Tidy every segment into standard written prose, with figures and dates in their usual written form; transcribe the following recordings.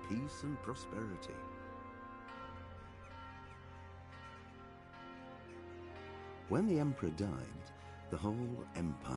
peace and prosperity. When the emperor died, the whole empire...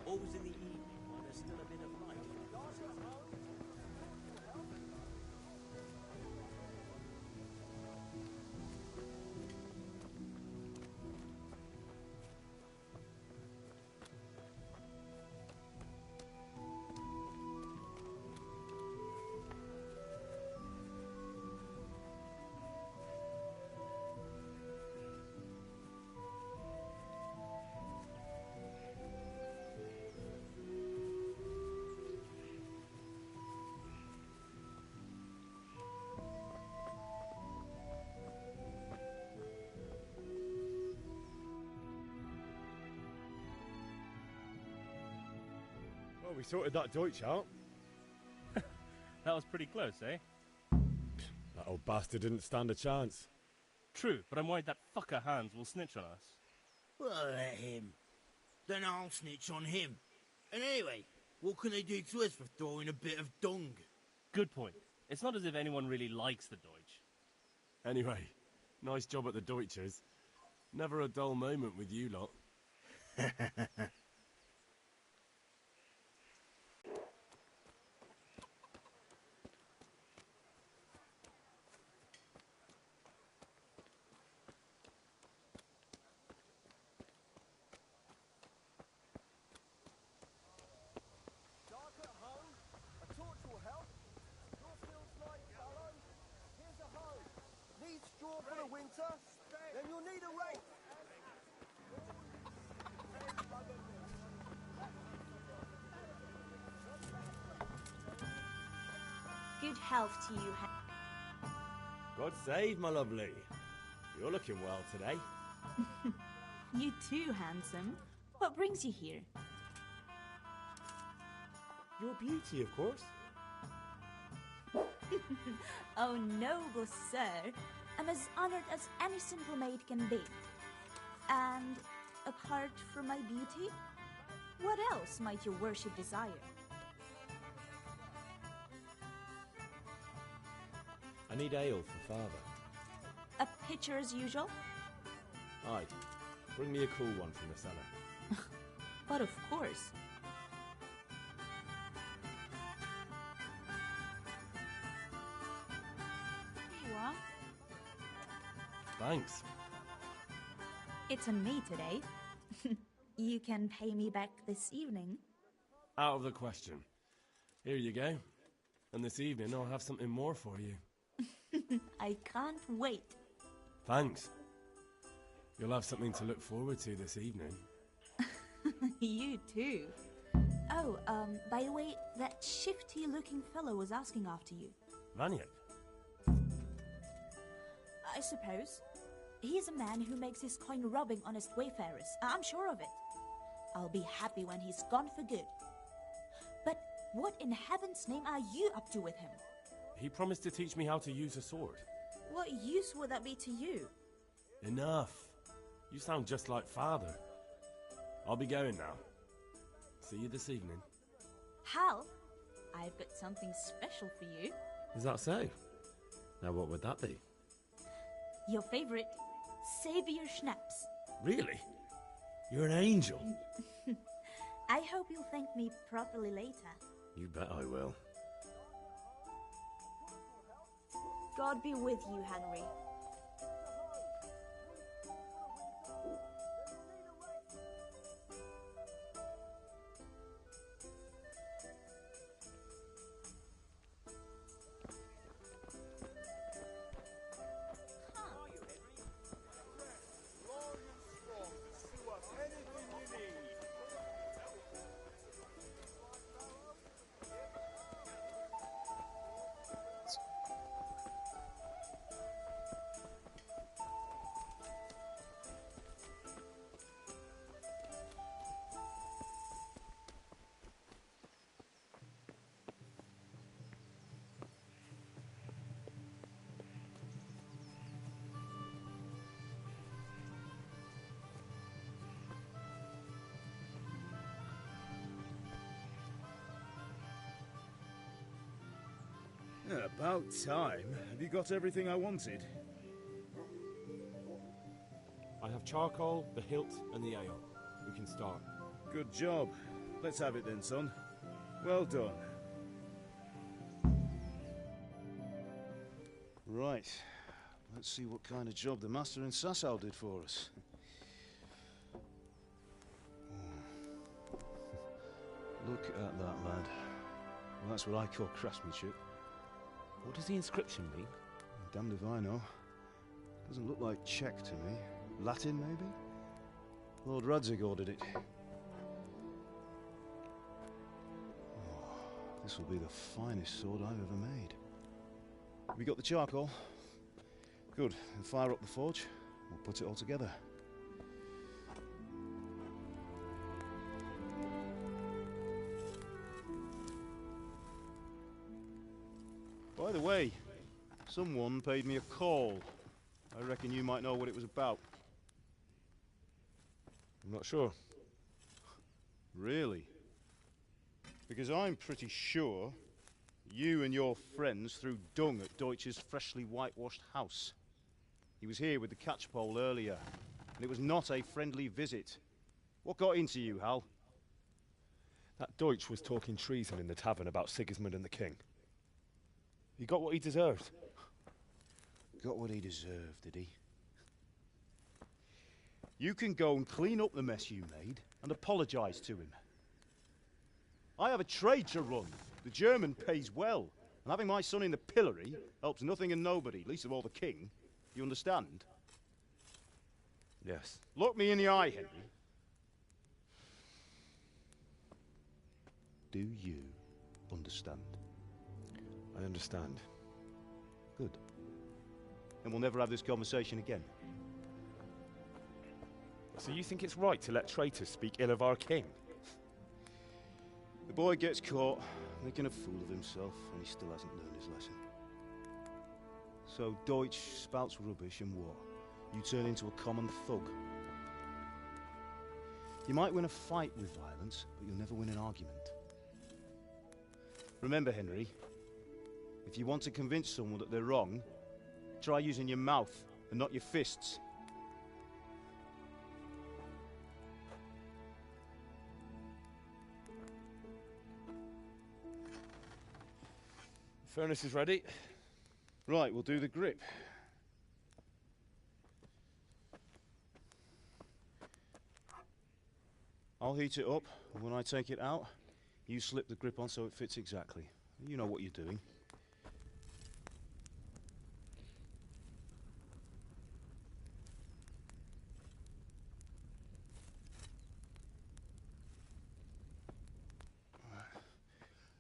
Always in the evening while there's still a bit of light. Well, we sorted that Deutsch out. That was pretty close, eh? That old bastard didn't stand a chance. True, but I'm worried that fucker Hans will snitch on us. Well, let him. Then I'll snitch on him. And anyway, what can they do to us for throwing a bit of dung? Good point. It's not as if anyone really likes the Deutsch. Anyway, nice job at the Deutschers. Never a dull moment with you lot. For the winter, then you'll need a rake. Good health to you, God save, my lovely. You're looking well today. You too, handsome. What brings you here? Your beauty, of course. Oh, noble sir. I'm as honored as any simple maid can be. And apart from my beauty, what else might your worship desire? I need ale for father. A pitcher as usual? Aye. Bring me a cool one from the cellar. But of course. Here you are. Thanks. It's on me today. You can pay me back this evening. Out of the question. Here you go. And this evening I'll have something more for you. I can't wait. Thanks. You'll have something to look forward to this evening. You too. Oh, by the way, that shifty-looking fellow was asking after you. Vaniak? I suppose. He's a man who makes his coin robbing honest wayfarers. I'm sure of it. I'll be happy when he's gone for good. But what in heaven's name are you up to with him? He promised to teach me how to use a sword. What use would that be to you? Enough. You sound just like father. I'll be going now. See you this evening. Hal, I've got something special for you. Is that so? Now what would that be? Your favorite Savior Schnapps. Really? You're an angel. I hope you'll thank me properly later. You bet I will. God be with you, Henry. Yeah, about time. Have you got everything I wanted? I have charcoal, the hilt, and the ale. We can start. Good job. Let's have it then, son. Well done. Right. Let's see what kind of job the master in Sasau did for us. Look at that, lad. Well, that's what I call craftsmanship. What does the inscription mean? Damned if I know. Doesn't look like Czech to me. Latin, maybe? Lord Radzig ordered it. Oh, this will be the finest sword I've ever made. We got the charcoal? Good. Then fire up the forge. We'll put it all together. By the way, someone paid me a call. I reckon you might know what it was about. I'm not sure. Really? Because I'm pretty sure you and your friends threw dung at Deutsch's freshly whitewashed house. He was here with the catchpole earlier, and it was not a friendly visit. What got into you, Hal? That Deutsch was talking treason in the tavern about Sigismund and the king. He got what he deserved. Got what he deserved, did he? You can go and clean up the mess you made and apologise to him. I have a trade to run. The German pays well, and having my son in the pillory helps nothing and nobody, least of all the king. You understand? Yes. Look me in the eye, Henry. Do you understand? I understand. Good. Then we'll never have this conversation again. So you think it's right to let traitors speak ill of our king? The boy gets caught, making a fool of himself, and he still hasn't learned his lesson. So Deutsch spouts rubbish and what? You turn into a common thug. You might win a fight with violence, but you'll never win an argument. Remember, Henry, if you want to convince someone that they're wrong, try using your mouth and not your fists. Furnace is ready. Right, we'll do the grip. I'll heat it up, and when I take it out, you slip the grip on so it fits exactly. You know what you're doing.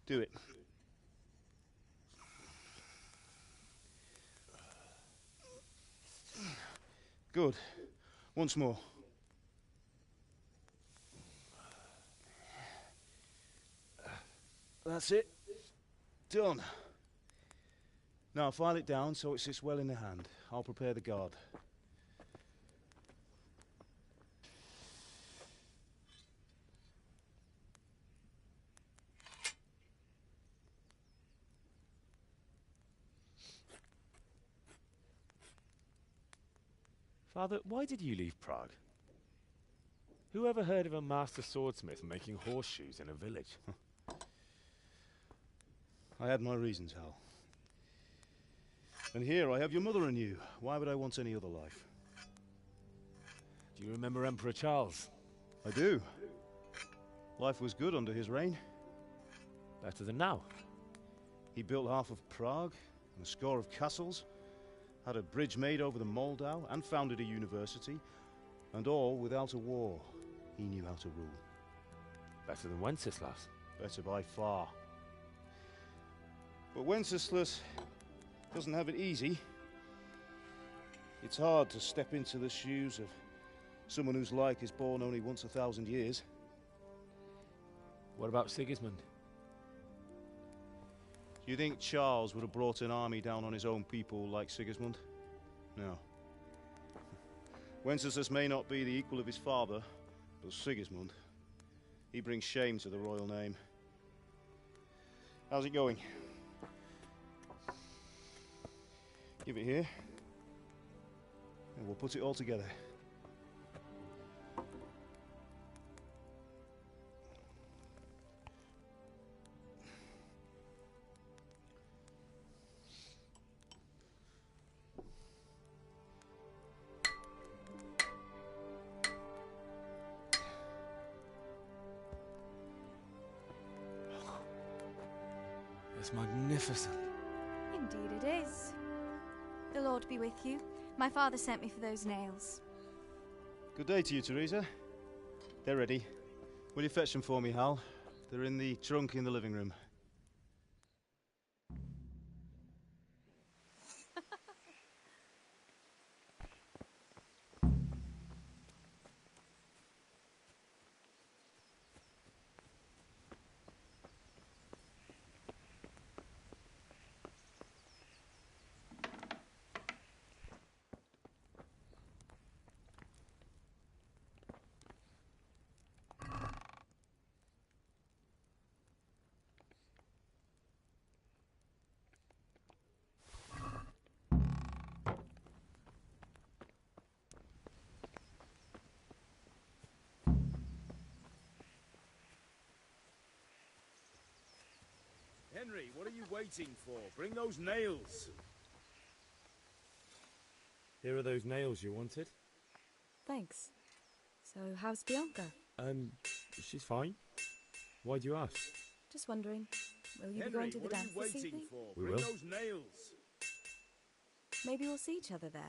Do it. Good. Once more. That's it. Done. Now file it down so it sits well in the hand. I'll prepare the guard. Father, why did you leave Prague? Who ever heard of a master swordsmith making horseshoes in a village? I had my reasons, Hal. And here I have your mother and you. Why would I want any other life? Do you remember Emperor Charles? I do. Life was good under his reign. Better than now. He built half of Prague and a score of castles, had a bridge made over the Moldau, and founded a university, and all without a war. He knew how to rule. Better than Wenceslas. Better by far. But Wenceslas doesn't have it easy. It's hard to step into the shoes of someone whose like is born only once 1,000 years. What about Sigismund? Do you think Charles would have brought an army down on his own people like Sigismund? No. Wenceslas may not be the equal of his father, but Sigismund, he brings shame to the royal name. How's it going? Give it here, and we'll put it all together. It's magnificent. Indeed it is. The Lord be with you. My father sent me for those nails. Good day to you, Teresa. They're ready. Will you fetch them for me, Hal? They're in the trunk in the living room. Henry, what are you waiting for? Bring those nails. Here are those nails you wanted. Thanks. So, how's Bianca? She's fine. Why do you ask? Just wondering. Will you Henry, be going to the what are dance you this waiting evening? for? We Bring will. those nails. Maybe we'll see each other there.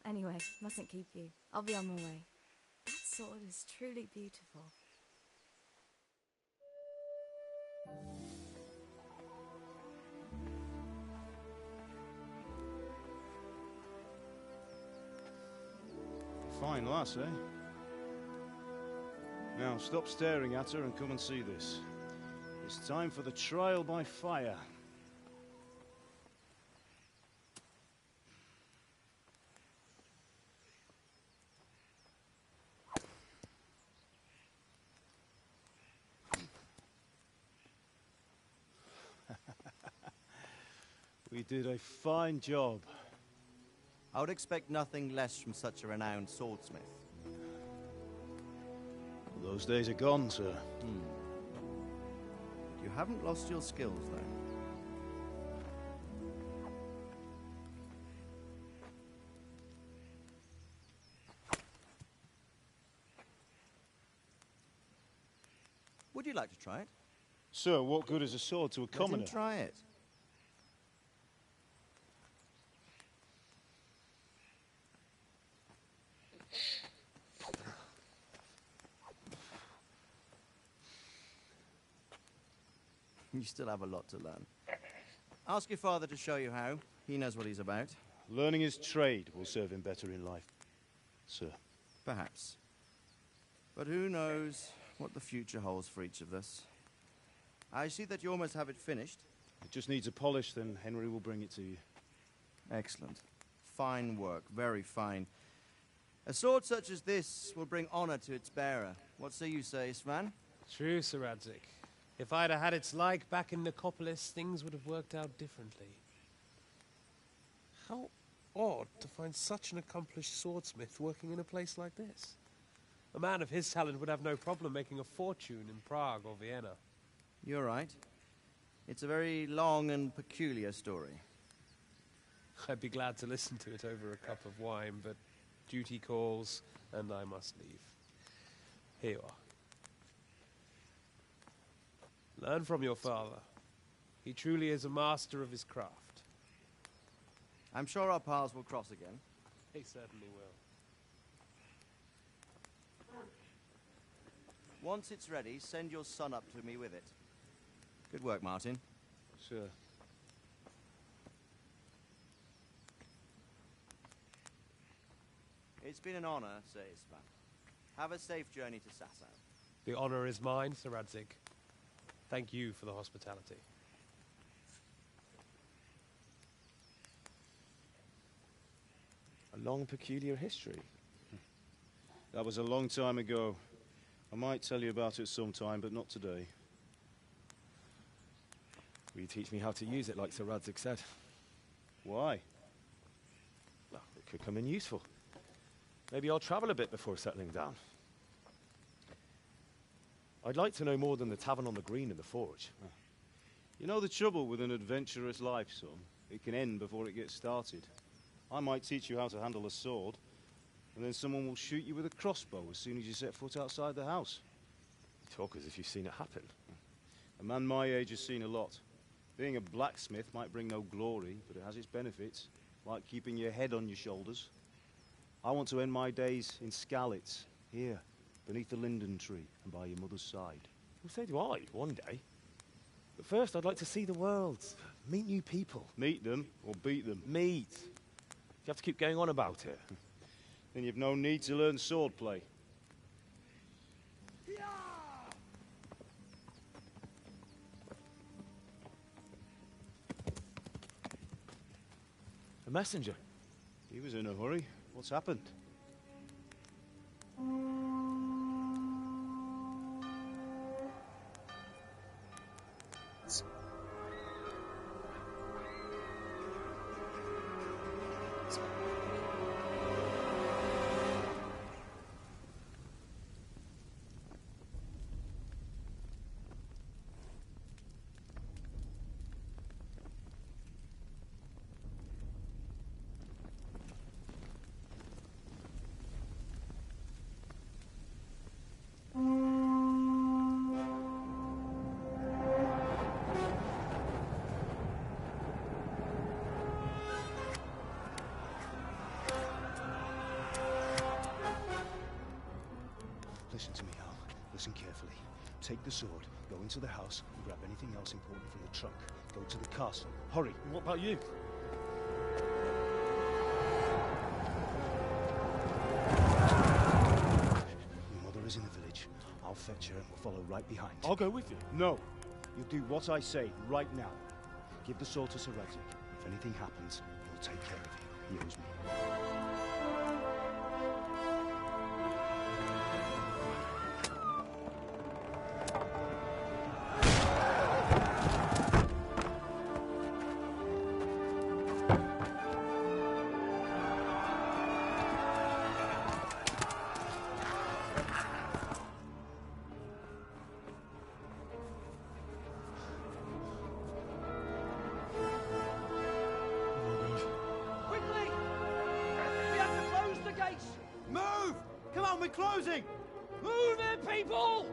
Anyway, mustn't keep you. I'll be on my way. That sword is truly beautiful. Fine lass, eh? Now, stop staring at her and come and see this. It's time for the trial by fire. We did a fine job. I would expect nothing less from such a renowned swordsmith. Those days are gone, sir. You haven't lost your skills, though. Would you like to try it? Sir, what good is a sword to a Let commoner? him try it. You still have a lot to learn. Ask your father to show you how. He knows what he's about. Learning his trade will serve him better in life, sir. Perhaps. But who knows what the future holds for each of us. I see that you almost have it finished. It just needs a polish, then Henry will bring it to you. Excellent. Fine work. Very fine. A sword such as this will bring honor to its bearer. What say you, Svan? True, Sir Radzik. If I'd have had its like back in Nicopolis, things would have worked out differently. odd to find such an accomplished swordsmith working in a place like this. A man of his talent would have no problem making a fortune in Prague or Vienna. You're right. It's a very long and peculiar story. I'd be glad to listen to it over a cup of wine, but duty calls, and I must leave. Here you are. Learn from your father. He truly is a master of his craft. I'm sure our paths will cross again. He certainly will. Once it's ready, send your son up to me with it. Good work, Martin. Sir. It's been an honor, Sir Istvan. Have a safe journey to Sasau. The honor is mine, Sir Radzig. Thank you for the hospitality. A long, peculiar history. That was a long time ago. I might tell you about it sometime, but not today. Will you teach me how to use it, like Sir Radzig said? Why? Well, it could come in useful. Maybe I'll travel a bit before settling down. I'd like to know more than the tavern on the green and the forge. You know the trouble with an adventurous life, son? It can end before it gets started. I might teach you how to handle a sword, and then someone will shoot you with a crossbow as soon as you set foot outside the house. You talk as if you've seen it happen. A man my age has seen a lot. Being a blacksmith might bring no glory, but it has its benefits, like keeping your head on your shoulders. I want to end my days in Skalitz, here, beneath the linden tree and by your mother's side. Well, so do I, one day. But first, I'd like to see the world, meet new people. Meet them or beat them? Meet. You have to keep going on about it. Then you've no need to learn swordplay. A messenger. He was in a hurry. What's happened? Listen to me, Hal. Listen carefully. Take the sword, go into the house, and grab anything else important from the trunk. Go to the castle. Hurry. And what about you? Your mother is in the village. I'll fetch her and we'll follow right behind. I'll go with you. No. You'll do what I say right now. Give the sword to Sir Radzig. If anything happens, he'll take care of you. He owes me. Closing! Move it, people!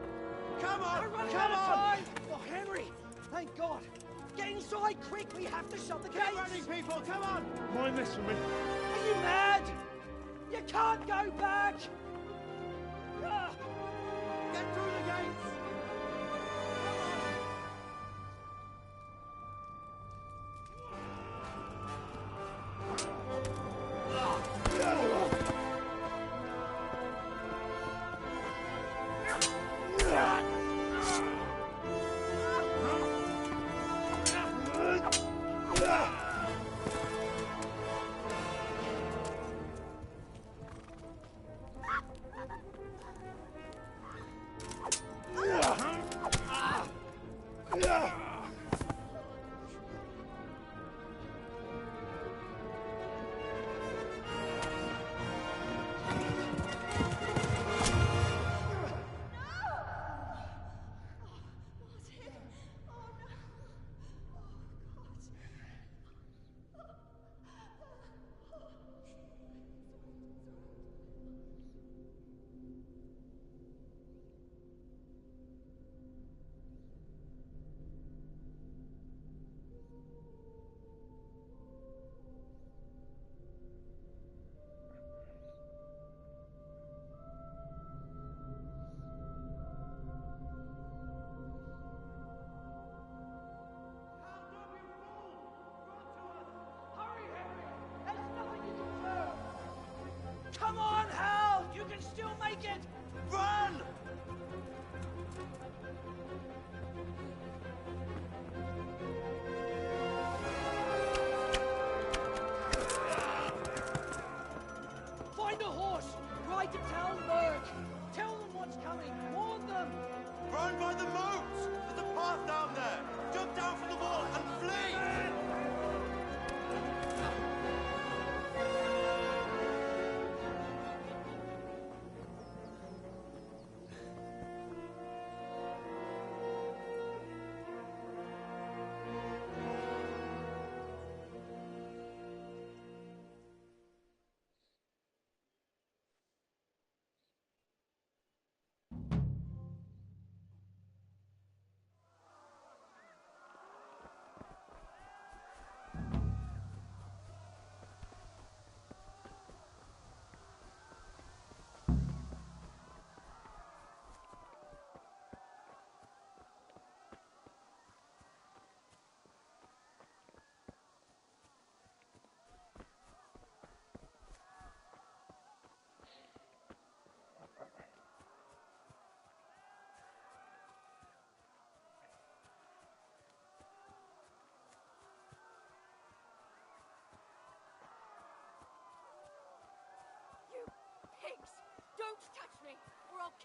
Come on! We're running Come out of on! time! Oh, Henry! Thank God! Get inside, quick! We have to shut the gates! Get running, people! Come on! Mind this for me. Are you mad? You can't go back! Ah! Get through the gates!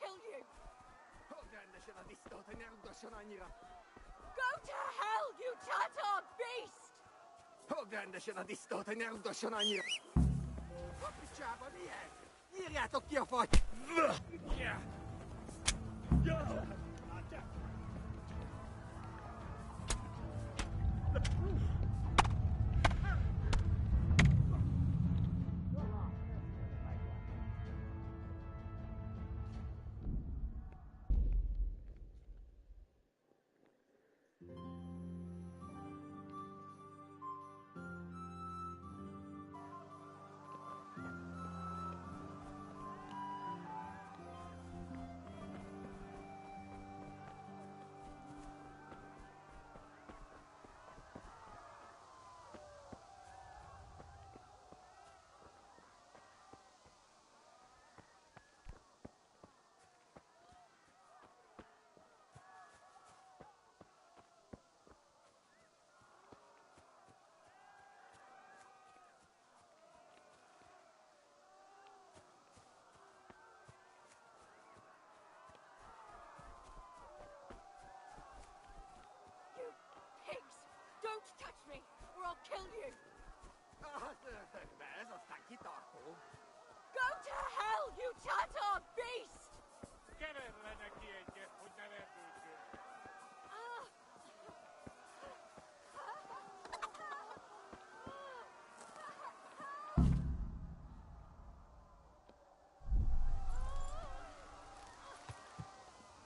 kill you! Go to hell, you Tatar beast! Rendesen a disztót, hogy ne rugdosson annyira! Kapicsába milyen? Írjátok ki a fagy! Don't touch me, or I'll kill you! Ez aztán kitartó. Go to hell, you Tatar beast! Keverle neki egyet, hogy ne verdődjön.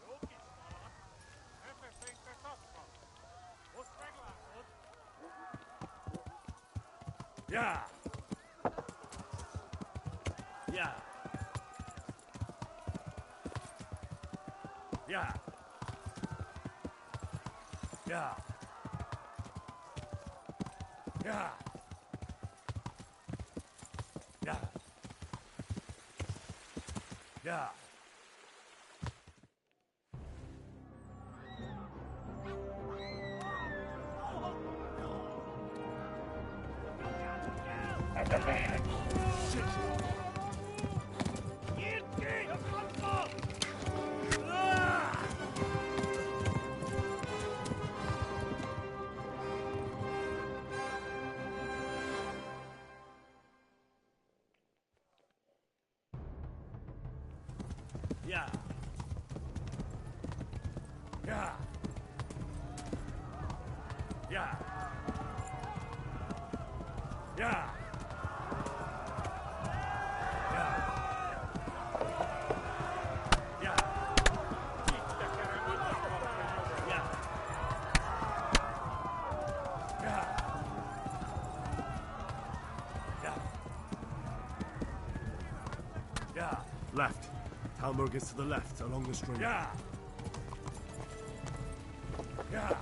Jó kis szar, nem beszélj te szakma. Most meglátod. Yeah! Yeah! Yeah! Yeah! Yeah! Yeah! Yeah! Yeah. Yeah. Yeah. Yeah. Left. Talmor gets to the left, along the string. Yeah. Yeah.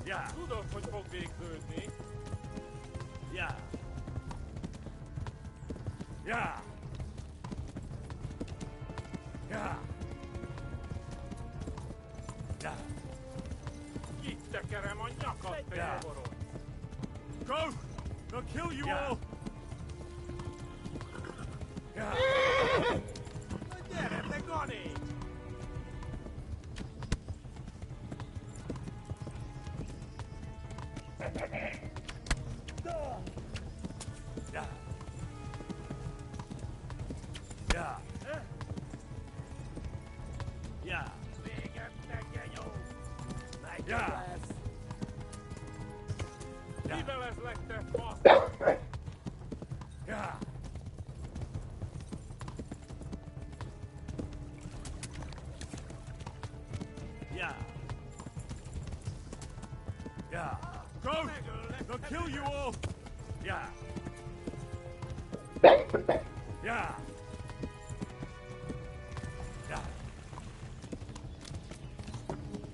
Yeah. Tudod, hogy fog végződni. Yeah. Yeah. Yeah. Yeah. Itt tekerem a nyakat, te Yeah. javarod. Go! They'll kill you all! Yeah. Gyere, te Gani! Yeah. Yeah. Yeah. Véged, te genyó! Yeah. Mivel ez lett, te fasz? Yeah. Yeah. Yeah. Go! They'll kill you all! Yeah. Yeah. Yeah.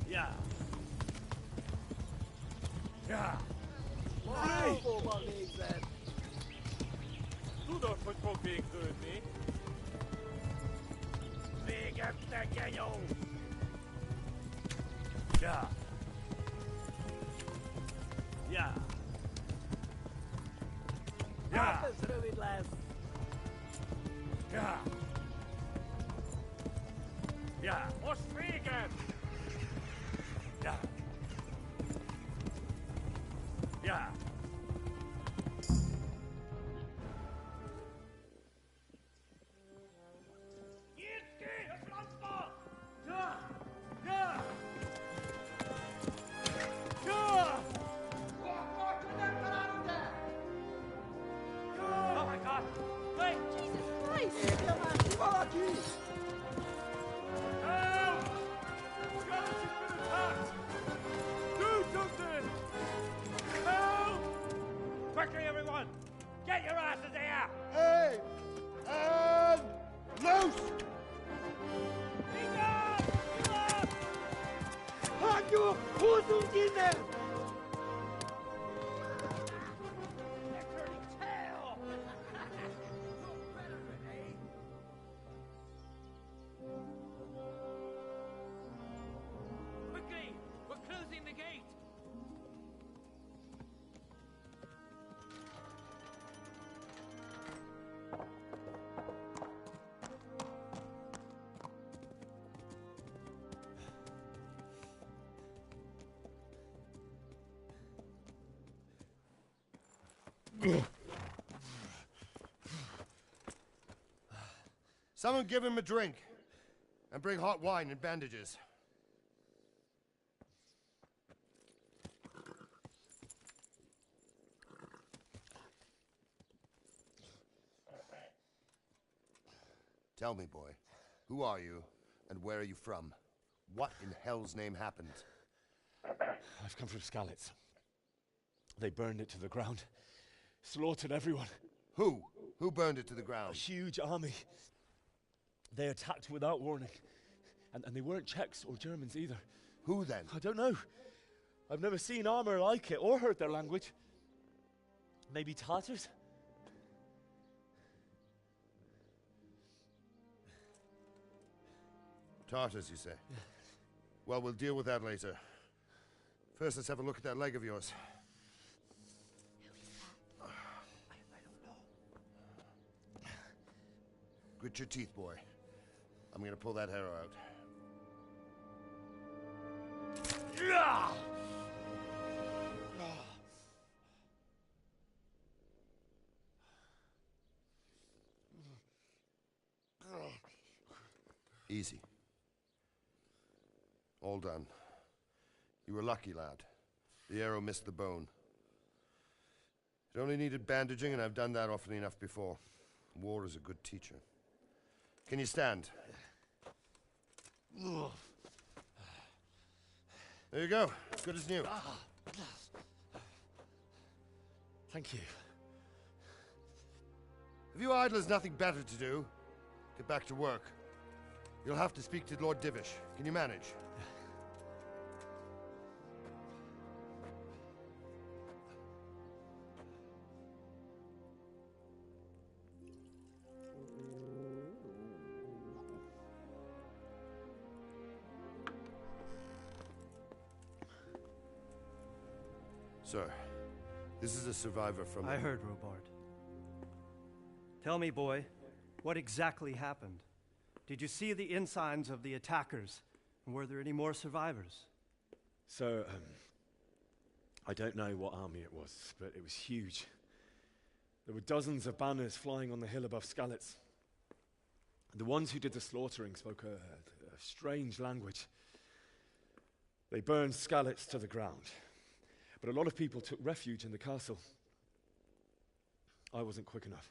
Yeah. Yeah. Hova végzed? Tudod, hogy fog végződni. Véged, te genyó! Yeah. Yeah. Yeah. Ez rövid lesz. Yeah. Ja, Ostwegen! Ja. Ja. Jetzt geht, Flammer! Ja! Ja! Ja! Oh my God! Wait! Jesus Christ! Help! Skeleton's been attacked! Do something! Help! Quickly, everyone! Get your asses here! Hey! And loose! Hanyo! Who's in there? Quickly! We're closing the gate! Someone give him a drink. And bring hot wine and bandages. Tell me, boy, who are you, and where are you from? What in hell's name happened? I've come from Skalitz. They burned it to the ground. Slaughtered everyone. Who? Who burned it to the ground? A huge army. They attacked without warning. And they weren't Czechs or Germans either. Who then? I don't know. I've never seen armor like it or heard their language. Maybe Tatars? Tartars, you say? Well, we'll deal with that later. First, let's have a look at that leg of yours. Grit your teeth, boy. I'm gonna pull that arrow out. Easy. All done. You were lucky, lad. The arrow missed the bone. It only needed bandaging, and I've done that often enough before. War is a good teacher. Can you stand? There you go. As good as new. Thank you. If you idlers nothing better to do, get back to work. You'll have to speak to Lord Divish. Can you manage? Sir, this is a survivor from... I heard, Robard. Tell me, boy, what exactly happened? Did you see the ensigns of the attackers? And were there any more survivors? So, I don't know what army it was, but it was huge. There were dozens of banners flying on the hill above Skalitz. The ones who did the slaughtering spoke a strange language. They burned Skalitz to the ground. But a lot of people took refuge in the castle. I wasn't quick enough.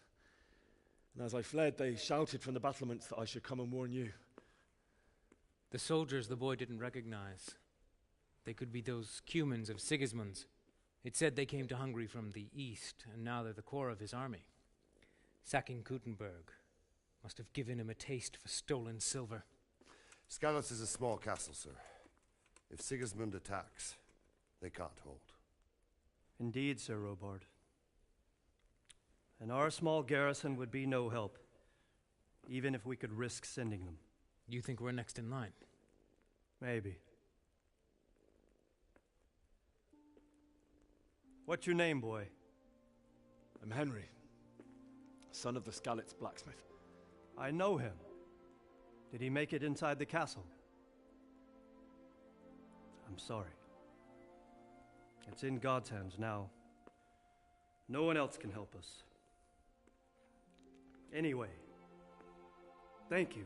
And as I fled, they shouted from the battlements that I should come and warn you. The soldiers the boy didn't recognize. They could be those Cumans of Sigismund's. It said they came to Hungary from the east, and now they're the core of his army. Sacking Kuttenberg must have given him a taste for stolen silver. Skalitz is a small castle, sir. If Sigismund attacks, they can't hold. Indeed, Sir Robard. And our small garrison would be no help, even if we could risk sending them. You think we're next in line? Maybe. What's your name, boy? I'm Henry, son of the Skalitz blacksmith. I know him. Did he make it inside the castle? I'm sorry. It's in God's hands now. No one else can help us. Anyway, thank you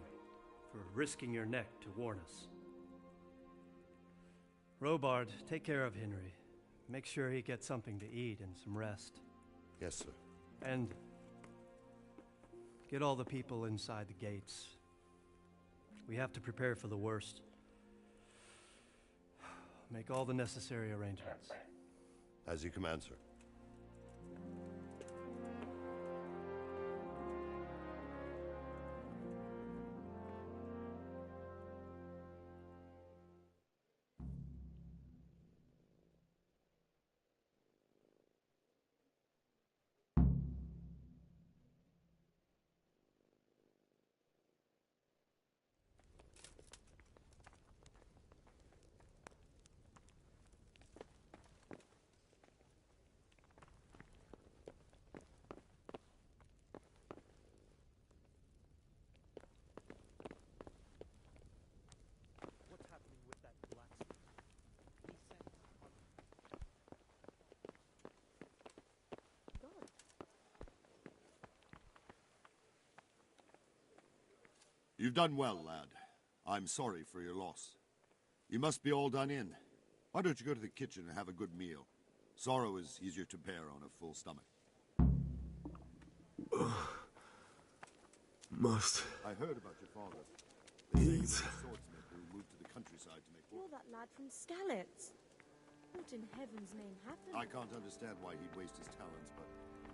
for risking your neck to warn us. Robard, take care of Henry. Make sure he gets something to eat and some rest. Yes, sir. And get all the people inside the gates. We have to prepare for the worst. Make all the necessary arrangements. As you command, sir. You've done well, lad. I'm sorry for your loss. You must be all done in. Why don't you go to the kitchen and have a good meal? Sorrow is easier to bear on a full stomach. Must I heard about your father. eat. The swordsmith who moved to the countryside to make You're war. that lad from Skalitz. What in heaven's name happened? I can't understand why he'd waste his talents, but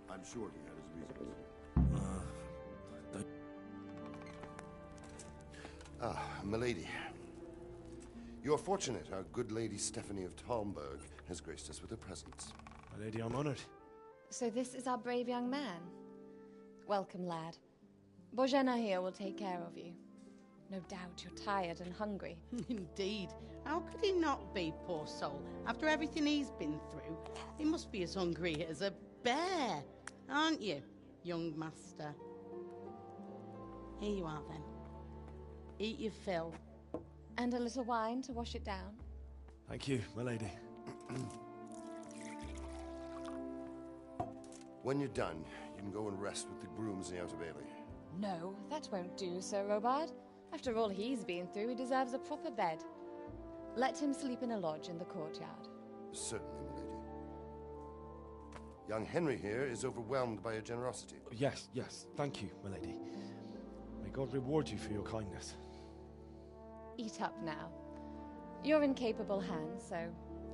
I'm sure he had his reasons. Milady. You are fortunate our good lady Stephanie of Talmberg has graced us with her presence. My lady, I'm honored. So this is our brave young man. Welcome, lad. Bojena here will take care of you. No doubt you're tired and hungry. Indeed. How could he not be, poor soul? After everything he's been through, he must be as hungry as a bear, aren't you, young master? Here you are, then. Eat your fill. And a little wine to wash it down. Thank you, my lady. When you're done, you can go and rest with the grooms in the Outer Bailey. No, that won't do, Sir Robard. After all he's been through, he deserves a proper bed. Let him sleep in a lodge in the courtyard. Certainly, milady. Young Henry here is overwhelmed by your generosity. Yes, yes. Thank you, my lady. May God reward you for your kindness. Eat up now. You're in capable hands, so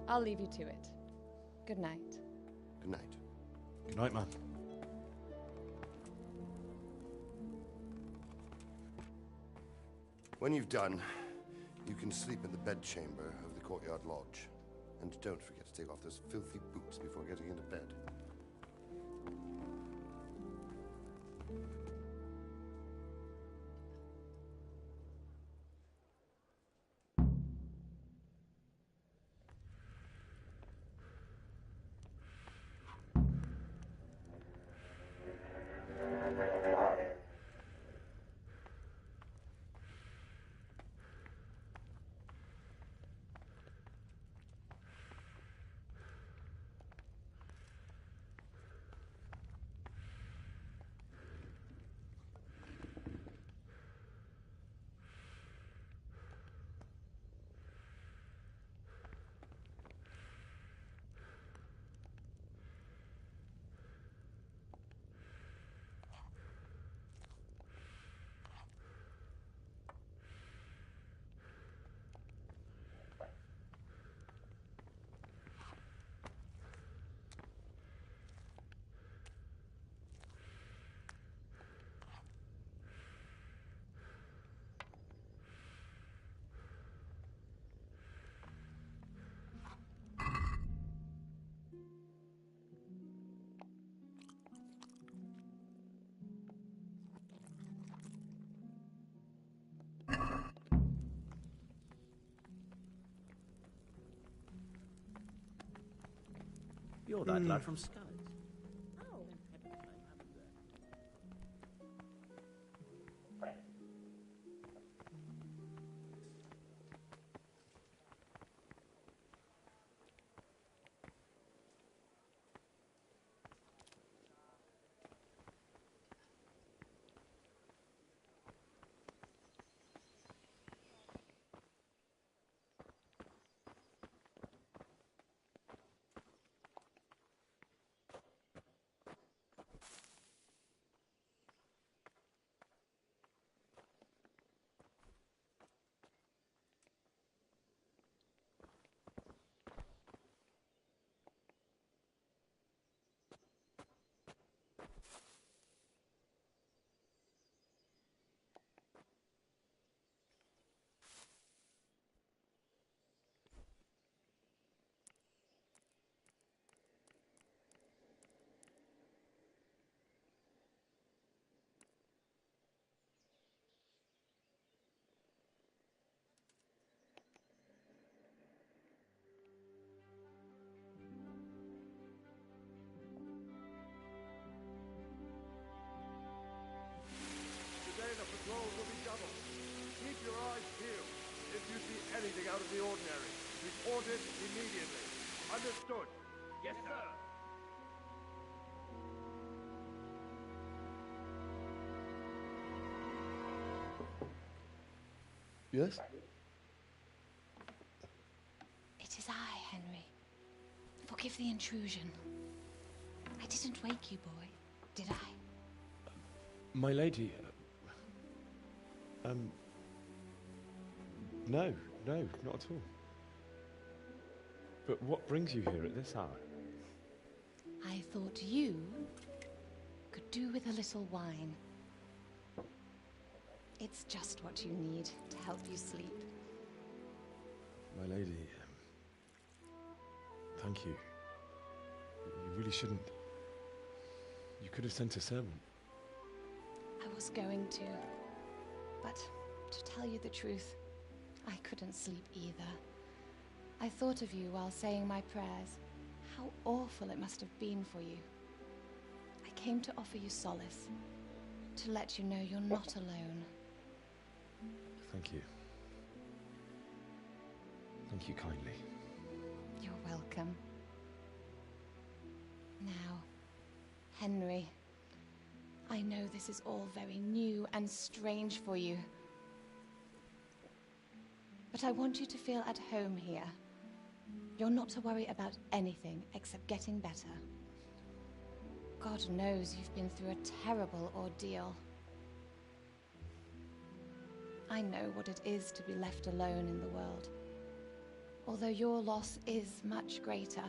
I'll leave you to it. Good night. Good night. Good night, man. When you've done, you can sleep in the bedchamber of the courtyard lodge. And don't forget to take off those filthy boots before getting into bed. You're that lad from Skalitz. Oh. Report it immediately. Understood. Yes, sir. Yes? It is I, Henry. Forgive the intrusion. I didn't wake you, boy, did I? My lady. No, not at all. But what brings you here at this hour? I thought you could do with a little wine. It's just what you need to help you sleep. My lady, thank you. You really shouldn't. You could have sent a servant. I was going to, but to tell you the truth, I couldn't sleep either. I thought of you while saying my prayers. How awful it must have been for you. I came to offer you solace, to let you know you're not alone. Thank you. Thank you kindly. You're welcome. Now, Henry, I know this is all very new and strange for you. But I want you to feel at home here. You're not to worry about anything except getting better. God knows you've been through a terrible ordeal. I know what it is to be left alone in the world, although your loss is much greater.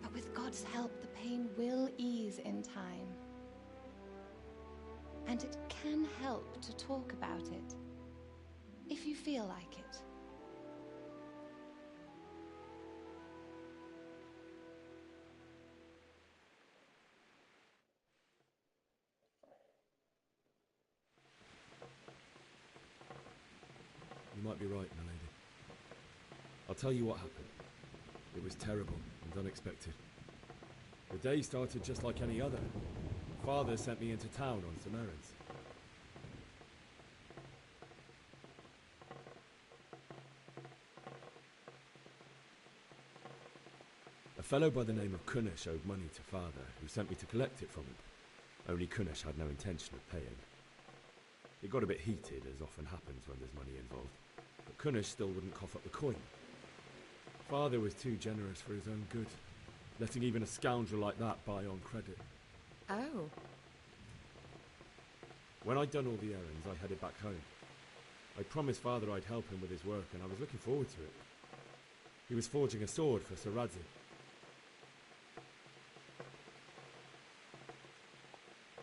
But with God's help, the pain will ease in time. And it can help to talk about it, if you feel like it. You might be right, my lady. I'll tell you what happened. It was terrible and unexpected. The day started just like any other. Father sent me into town on some errands. A fellow by the name of Kunnish owed money to Father, who sent me to collect it from him. Only Kunnish had no intention of paying. It got a bit heated, as often happens when there's money involved, but Kunnish still wouldn't cough up the coin. Father was too generous for his own good, letting even a scoundrel like that buy on credit. Oh. When I'd done all the errands, I headed back home. I promised Father I'd help him with his work, and I was looking forward to it. He was forging a sword for Sir Radzi.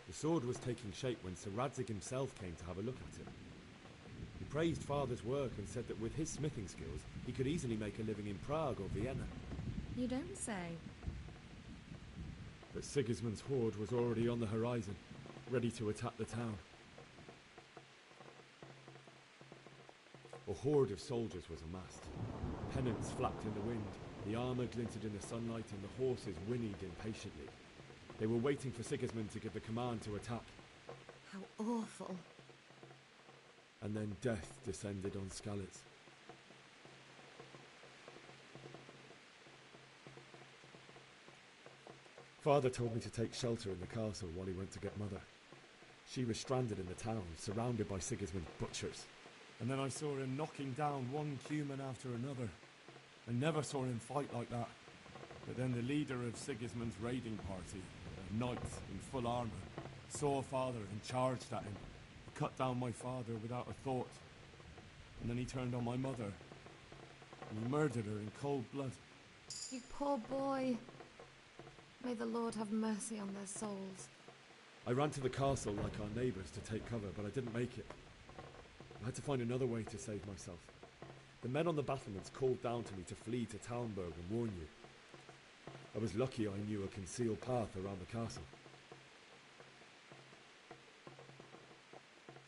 The sword was taking shape when Sir Radzig himself came to have a look at it. He praised Father's work and said that with his smithing skills, he could easily make a living in Prague or Vienna. You don't say. But Sigismund's horde was already on the horizon, ready to attack the town. A horde of soldiers was amassed. Pennants flapped in the wind, the armour glinted in the sunlight, and the horses whinnied impatiently. They were waiting for Sigismund to give the command to attack. How awful. And then death descended on Skalitz. Father told me to take shelter in the castle while he went to get Mother. She was stranded in the town, surrounded by Sigismund's butchers. And then I saw him knocking down one human after another. I never saw him fight like that. But then the leader of Sigismund's raiding party, a knight in full armour, saw Father and charged at him. He cut down my father without a thought. And then he turned on my mother. And he murdered her in cold blood. You poor boy. May the Lord have mercy on their souls. I ran to the castle like our neighbours to take cover, but I didn't make it. I had to find another way to save myself. The men on the battlements called down to me to flee to Talmberg and warn you. I was lucky I knew a concealed path around the castle.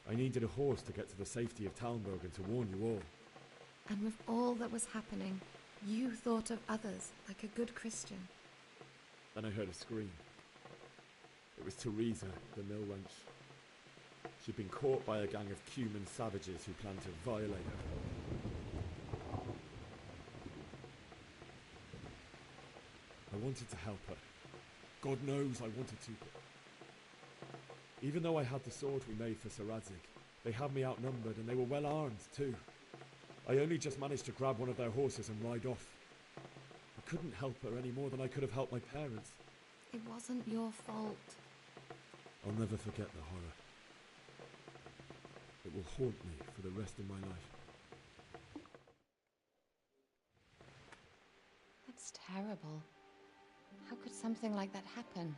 I needed a horse to get to the safety of Talmberg and to warn you all. And with all that was happening, you thought of others like a good Christian. Then I heard a scream. It was Teresa, the mill wench. She'd been caught by a gang of Cuman savages who planned to violate her. wanted to help her. God knows I wanted to. Even though I had the sword we made for Sir Radzig, they had me outnumbered and they were well armed too. I only just managed to grab one of their horses and ride off. I couldn't help her any more than I could have helped my parents. It wasn't your fault. I'll never forget the horror. It will haunt me for the rest of my life. That's terrible. How could something like that happen?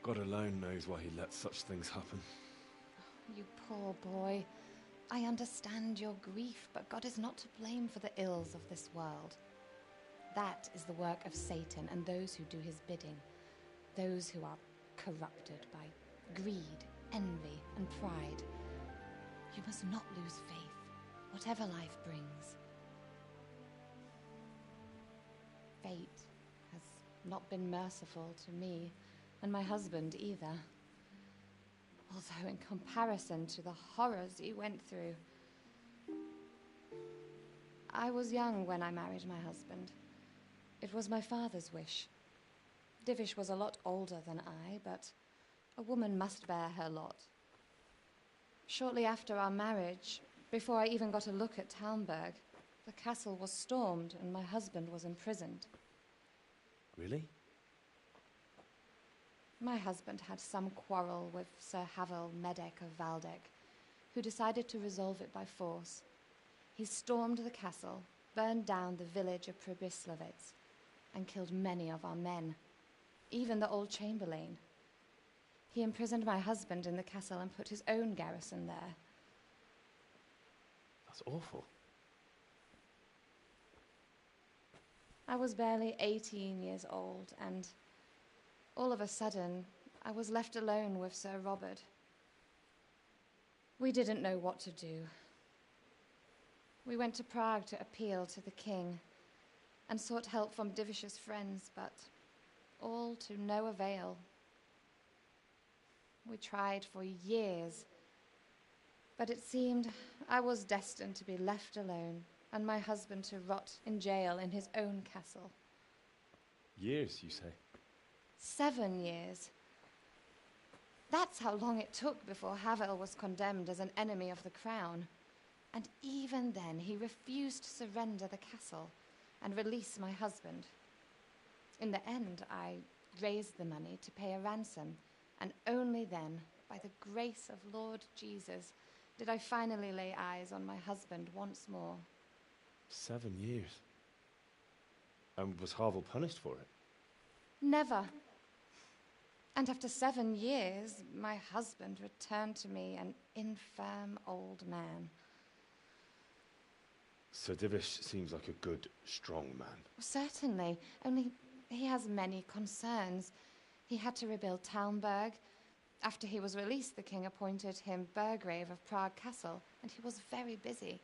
God alone knows why he lets such things happen. You poor boy. I understand your grief, but God is not to blame for the ills of this world. That is the work of Satan and those who do his bidding. Those who are corrupted by greed, envy, and pride. You must not lose faith, whatever life brings. Fate has not been merciful to me, and my husband either. Although in comparison to the horrors you went through. I was young when I married my husband. It was my father's wish. Divish was a lot older than I, but a woman must bear her lot. Shortly after our marriage, before I even got a look at Talmberg, the castle was stormed and my husband was imprisoned. Really? My husband had some quarrel with Sir Havel Medek of Valdek, who decided to resolve it by force. He stormed the castle, burned down the village of Pribyslavitz, and killed many of our men, even the old chamberlain. He imprisoned my husband in the castle and put his own garrison there. That's awful. I was barely 18 years old, and all of a sudden, I was left alone with Sir Robert. We didn't know what to do. We went to Prague to appeal to the king and sought help from Divish's friends, but all to no avail. We tried for years, but it seemed I was destined to be left alone and my husband to rot in jail in his own castle. Years, you say? 7 years. That's how long it took before Havel was condemned as an enemy of the crown. And even then, he refused to surrender the castle and release my husband. In the end, I raised the money to pay a ransom, and only then, by the grace of Lord Jesus, did I finally lay eyes on my husband once more. 7 years? And was Havel punished for it? Never. And after 7 years, my husband returned to me an infirm old man. Sir Divish seems like a good, strong man. Certainly, only he has many concerns. He had to rebuild Talmberg. After he was released, the king appointed him Burgrave of Prague Castle, and he was very busy.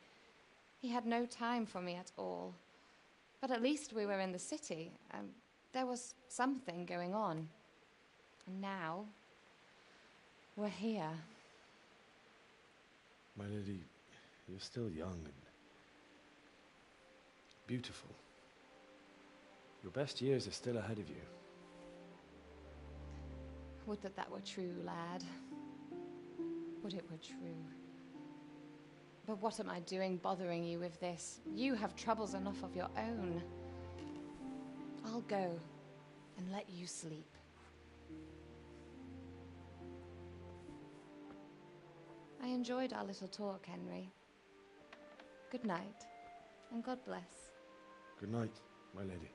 He had no time for me at all. But at least we were in the city, and there was something going on. And now, we're here. My lady, you're still young and beautiful. Your best years are still ahead of you. Would that were true, lad. Would it were true. But what am I doing bothering you with this? You have troubles enough of your own. I'll go and let you sleep. I enjoyed our little talk, Henry. Good night, and God bless. Good night, my lady.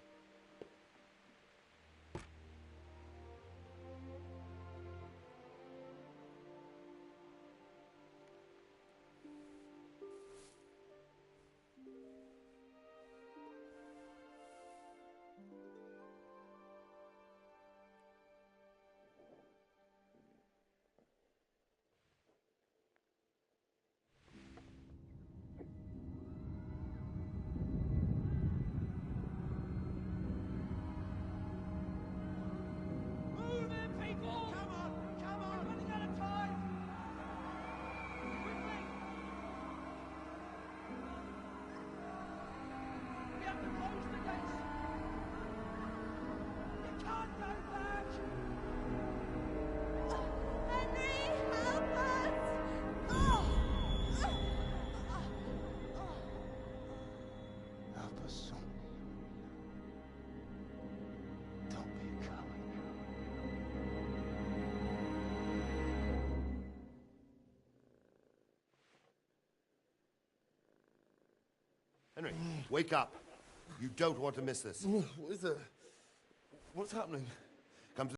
Henry, wake up. You don't want to miss this. What is it? What's happening?